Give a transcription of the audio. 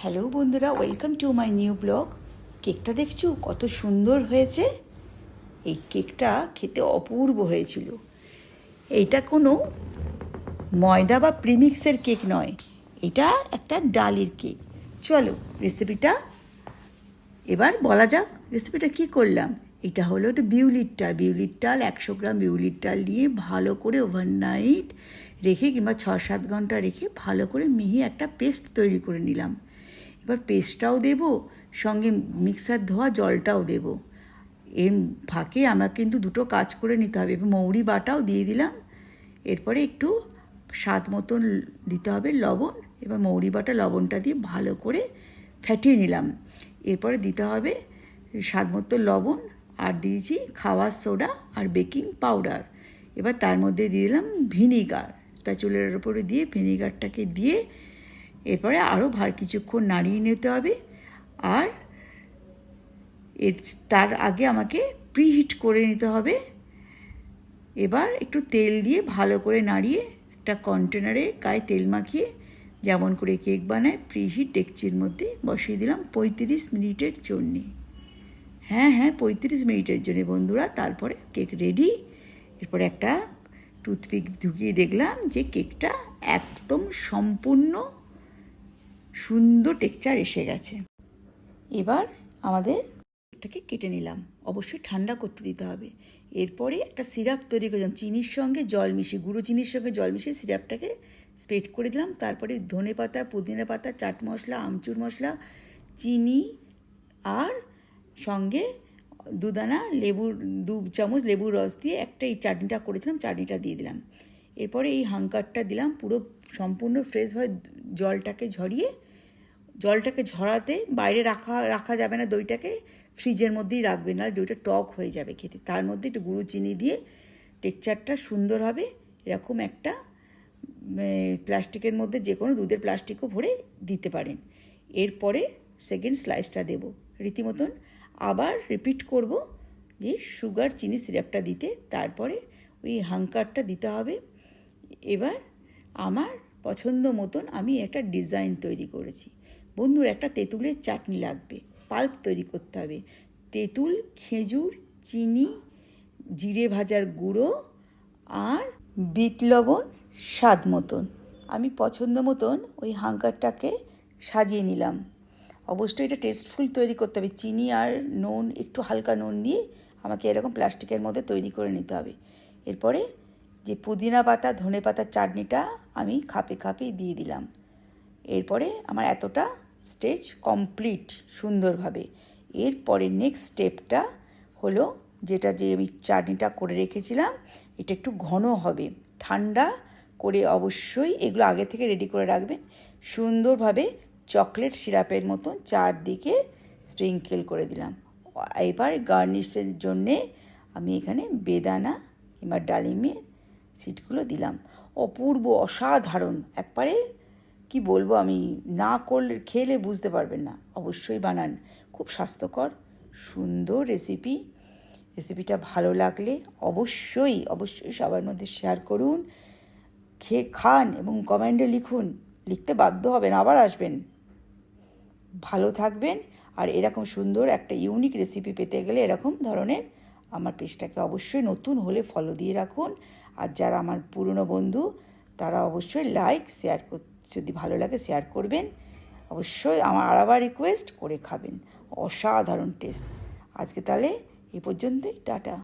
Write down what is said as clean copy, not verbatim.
Hello বন্ধুরা, welcome to my new blog. কেকটা দেখছো কত সুন্দর হয়েছে। এই কেকটা খেতে অপূর্ব হয়েছিল। এইটা কোনো ময়দা বা প্রিমিক্সের কেক নয়, এটা একটা ডালের কেক। চলো রেসিপিটা এবার বলা যাক। রেসিপিটা কি করলাম, এটা হলো একটা বিউলির ডাল 100 গ্রাম বিউলির ডাল নিয়ে ভালো করে ওভারনাইট রেখে কিংবা 6-7 ঘন্টা রেখে ভালো করে মিহি একটা পেস্ট তৈরি করে নিলাম। এবার পেস্টটাও দেবো, সঙ্গে মিক্সার ধোয়া জলটাও দেবো। এর ফাঁকে আমার কিন্তু দুটো কাজ করে নিতে হবে। এবার মৌরি বাটাও দিয়ে দিলাম। এরপরে একটু স্বাদ মতন দিতে হবে লবণ। এবার মৌরি বাটা লবণটা দিয়ে ভালো করে ফেটিয়ে নিলাম। এরপরে দিতে হবে স্বাদ মতো লবণ, আর দিয়েছি খাওয়ার সোডা আর বেকিং পাউডার। এবার তার মধ্যে দিয়ে দিলাম ভিনিগার, স্প্যাচুলার উপরে দিয়ে ভিনিগারটাকে দিয়ে এরপরে আরও কিছুক্ষণ নাড়িয়ে নিতে হবে। আর তার আগে আমাকে প্রিহিট করে নিতে হবে। এবার একটু তেল দিয়ে ভালো করে নাড়িয়ে একটা কন্টেনারে গায়ে তেল মাখিয়ে যেমন করে কেক বানায় প্রিহিট ডেকচির মধ্যে বসিয়ে দিলাম 35 মিনিটের জন্যে। হ্যাঁ 35 মিনিটের জন্যে বন্ধুরা। তারপরে কেক রেডি। এরপরে একটা টুথপিক ঢুকিয়ে দেখলাম যে কেকটা একদম সম্পূর্ণ সুন্দর টেক্সচার এসে গেছে। এবার আমাদের এটাকে কেটে নিলাম। অবশ্যই ঠান্ডা করতে দিতে হবে। এরপরে একটা সিরাপ তৈরি করলাম চিনির সঙ্গে জল মিশিয়ে, গুঁড়ো চিনির সঙ্গে জল মিশিয়ে সিরাপটাকে স্প্রেড করে দিলাম। তারপরে ধনে পাতা, পুদিনা পাতা, চাট মশলা, আমচুর মশলা, চিনি আর সঙ্গে দুদানা লেবুর 2 চামচ লেবুর রস দিয়ে একটা এই চাটনিটা করেছিলাম, চাটনিটা দিয়ে দিলাম। এরপরে এই হাঙ্কারটা দিলাম পুরো সম্পূর্ণ ফ্রেশভাবে জলটাকে ঝরাতে বাইরে রাখা যাবে না, দইটাকে ফ্রিজের মধ্যেই রাখবে, না দইটা টক হয়ে যাবে খেতে। তার মধ্যে একটু গুঁড়ো চিনি দিয়ে টেক্সচারটা সুন্দর হবে। এরকম একটা প্লাস্টিকের মধ্যে যে কোনো দুধের প্লাস্টিকও ভরে দিতে পারেন। এরপরে সেকেন্ড স্লাইসটা দেবো রীতিমতন। আবার রিপিট করব যে সুগার চিনি সিরাপটা দিতে, তারপরে ওই হাঙ্কারটা দিতে হবে। এবার আমার পছন্দ মতন আমি একটা ডিজাইন তৈরি করেছি। বন্ধুর একটা তেঁতুলের চাটনি লাগবে, পাল্প তৈরি করতে হবে। তেঁতুল, খেজুর, চিনি, জিরে ভাজার গুঁড়ো আর বিট লবণ স্বাদ মতন। আমি পছন্দ মতন ওই হাঙ্কারটাকে সাজিয়ে নিলাম। অবশ্যই এটা টেস্টফুল তৈরি করতে হবে। চিনি আর নুন, একটু হালকা নুন দিয়ে আমাকে এরকম প্লাস্টিকের মধ্যে তৈরি করে নিতে হবে। এরপরে যে পুদিনা পাতা, ধনে পাতার চাটনিটা আমি খাপে দিয়ে দিলাম। এরপরে আমার এতটা স্টেজ কমপ্লিট সুন্দরভাবে। এরপরে নেক্সট স্টেপটা হলো যে আমি চাটনিটা করে রেখেছিলাম, এটা একটু ঘন হবে। ঠান্ডা করে অবশ্যই এগুলো আগে থেকে রেডি করে রাখবেন। সুন্দরভাবে চকলেট সিরাপের মতন চারদিকে স্প্রিঙ্কেল করে দিলাম। এবার গার্নিশের জন্যে আমি এখানে বেদানা কিংবা ডালিমের সিডগুলো দিলাম। অপূর্ব, অসাধারণ, একবারে কি বলবো, আমি না করলে খেলে বুঝতে পারবেন না। অবশ্যই বানান, খুব স্বাস্থ্যকর সুন্দর রেসিপিটা ভালো লাগলে অবশ্যই সবার মধ্যে শেয়ার করুন, খান এবং কমেন্টে লিখতে বাধ্য হবেন, আবার আসবেন। ভালো থাকবেন। আর এরকম সুন্দর একটা ইউনিক রেসিপি পেতে গেলে এরকম ধরনের আমার পেজটাকে অবশ্যই নতুন হলে ফলো দিয়ে রাখুন। আর যারা আমার পুরনো বন্ধু তারা অবশ্যই শেয়ার যদি ভালো লাগে শেয়ার করবেন। অবশ্যই আমার আবার রিকোয়েস্ট করে খাবেন, অসাধারণ টেস্ট। আজকে তাহলে এই পর্যন্তই, টাটা।